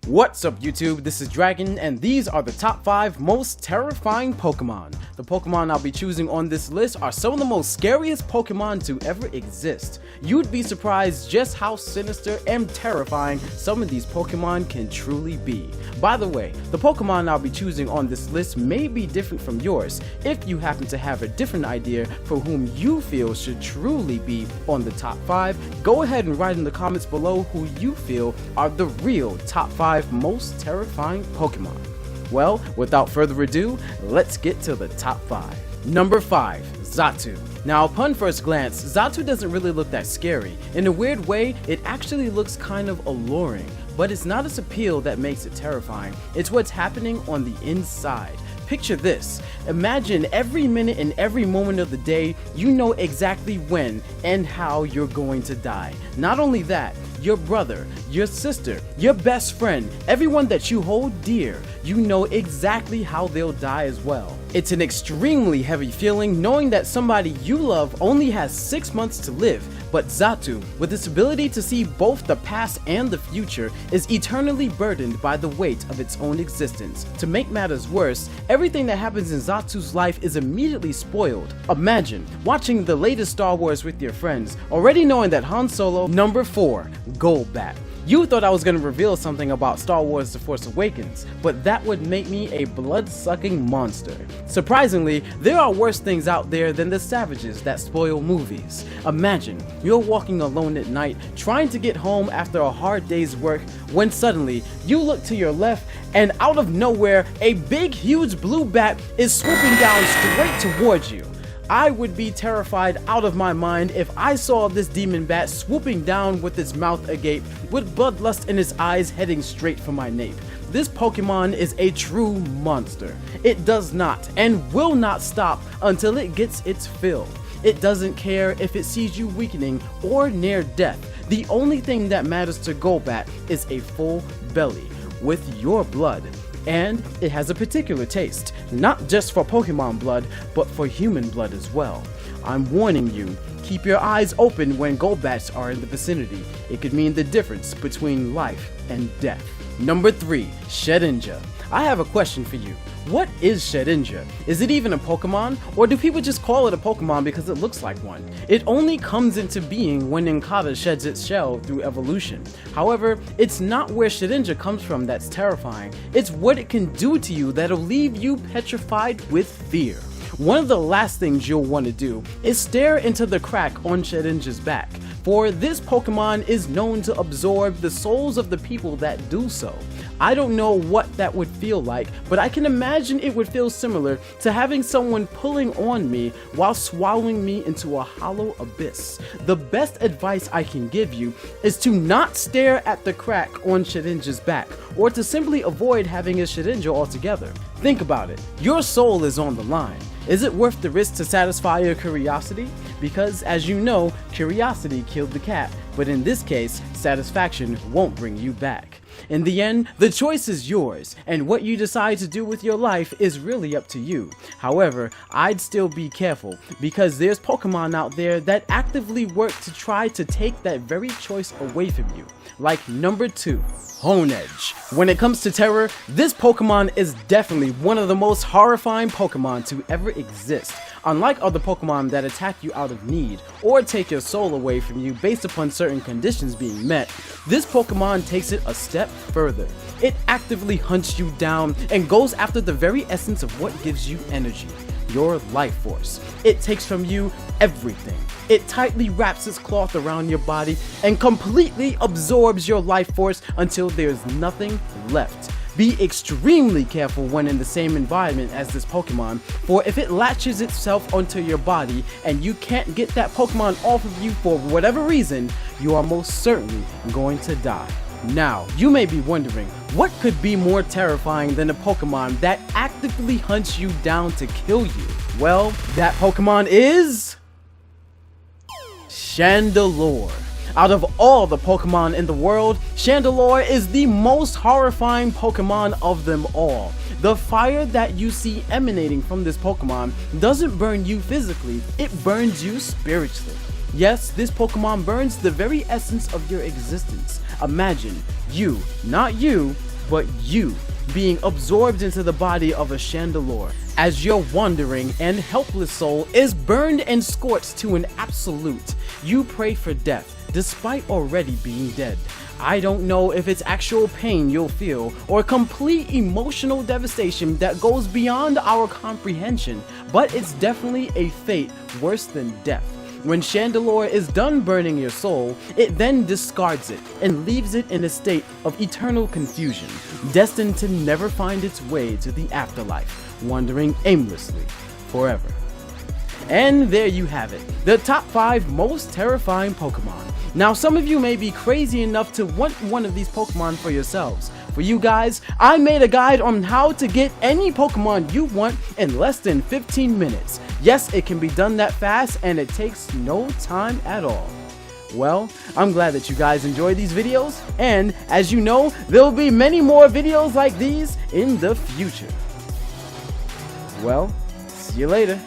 What's up YouTube, this is Dragon and these are the top 5 most terrifying Pokemon. The Pokemon I'll be choosing on this list are some of the most scariest Pokemon to ever exist. You'd be surprised just how sinister and terrifying some of these Pokemon can truly be. By the way, the Pokemon I'll be choosing on this list may be different from yours. If you happen to have a different idea for whom you feel should truly be on the top 5, go ahead and write in the comments below who you feel are the real top 5 most terrifying Pokemon. Well, without further ado, let's get to the top 5. Number 5, Zatu. Now, upon first glance, Zatu doesn't really look that scary. In a weird way, it actually looks kind of alluring, but it's not its appeal that makes it terrifying, it's what's happening on the inside. Picture this, imagine every minute and every moment of the day, you know exactly when and how you're going to die. Not only that, your brother, your sister, your best friend, everyone that you hold dear, you know exactly how they'll die as well. It's an extremely heavy feeling knowing that somebody you love only has 6 months to live, but Zatu, with its ability to see both the past and the future, is eternally burdened by the weight of its own existence. To make matters worse, everything that happens in Zatu's life is immediately spoiled. Imagine watching the latest Star Wars with your friends, already knowing that Han Solo. Number 4, Golbat. You thought I was going to reveal something about Star Wars The Force Awakens, but that would make me a blood-sucking monster. Surprisingly, there are worse things out there than the savages that spoil movies. Imagine, you're walking alone at night, trying to get home after a hard day's work, when suddenly, you look to your left, and out of nowhere, a big huge blue bat is swooping down straight towards you. I would be terrified out of my mind if I saw this demon bat swooping down with its mouth agape, with bloodlust in its eyes heading straight for my nape. This Pokemon is a true monster. It does not and will not stop until it gets its fill. It doesn't care if it sees you weakening or near death. The only thing that matters to Golbat is a full belly with your blood. And it has a particular taste, not just for Pokemon blood, but for human blood as well. I'm warning you, keep your eyes open when Golbats are in the vicinity. It could mean the difference between life and death. Number 3, Shedinja. I have a question for you. What is Shedinja? Is it even a Pokemon? Or do people just call it a Pokemon because it looks like one? It only comes into being when Nincada sheds its shell through evolution. However, it's not where Shedinja comes from that's terrifying. It's what it can do to you that'll leave you petrified with fear. One of the last things you'll want to do is stare into the crack on Shedinja's back, for this Pokemon is known to absorb the souls of the people that do so. I don't know what that would feel like, but I can imagine it would feel similar to having someone pulling on me while swallowing me into a hollow abyss. The best advice I can give you is to not stare at the crack on Shedinja's back, or to simply avoid having a Shedinja altogether. Think about it, your soul is on the line. Is it worth the risk to satisfy your curiosity? Because as you know, curiosity killed the cat, but in this case, satisfaction won't bring you back. In the end, the choice is yours, and what you decide to do with your life is really up to you. However, I'd still be careful, because there's Pokemon out there that actively work to try to take that very choice away from you. Like number 2, Honedge. When it comes to terror, this Pokemon is definitely one of the most horrifying Pokemon to ever exist. Unlike other Pokemon that attack you out of need, or take your soul away from you based upon certain conditions being met, this Pokemon takes it a step further. It actively hunts you down and goes after the very essence of what gives you energy, your life force. It takes from you everything. It tightly wraps its cloth around your body and completely absorbs your life force until there's nothing left. Be extremely careful when in the same environment as this Pokemon, for if it latches itself onto your body and you can't get that Pokemon off of you for whatever reason, you are most certainly going to die. Now, you may be wondering, what could be more terrifying than a Pokemon that actively hunts you down to kill you? Well, that Pokemon is Chandelure. Out of all the Pokemon in the world, Chandelure is the most horrifying Pokemon of them all. The fire that you see emanating from this Pokemon doesn't burn you physically, it burns you spiritually. Yes, this Pokemon burns the very essence of your existence. Imagine you, not you, but you being absorbed into the body of a Chandelure as your wandering and helpless soul is burned and scorched to an absolute. You pray for death despite already being dead. I don't know if it's actual pain you'll feel or complete emotional devastation that goes beyond our comprehension, but it's definitely a fate worse than death. When Chandelure is done burning your soul, it then discards it and leaves it in a state of eternal confusion, destined to never find its way to the afterlife, wandering aimlessly forever. And there you have it, the top 5 most terrifying Pokemon. Now some of you may be crazy enough to want one of these Pokemon for yourselves. For you guys, I made a guide on how to get any Pokemon you want in less than 15 minutes. Yes, it can be done that fast and it takes no time at all. Well, I'm glad that you guys enjoyed these videos, and as you know, there will be many more videos like these in the future. Well, see you later.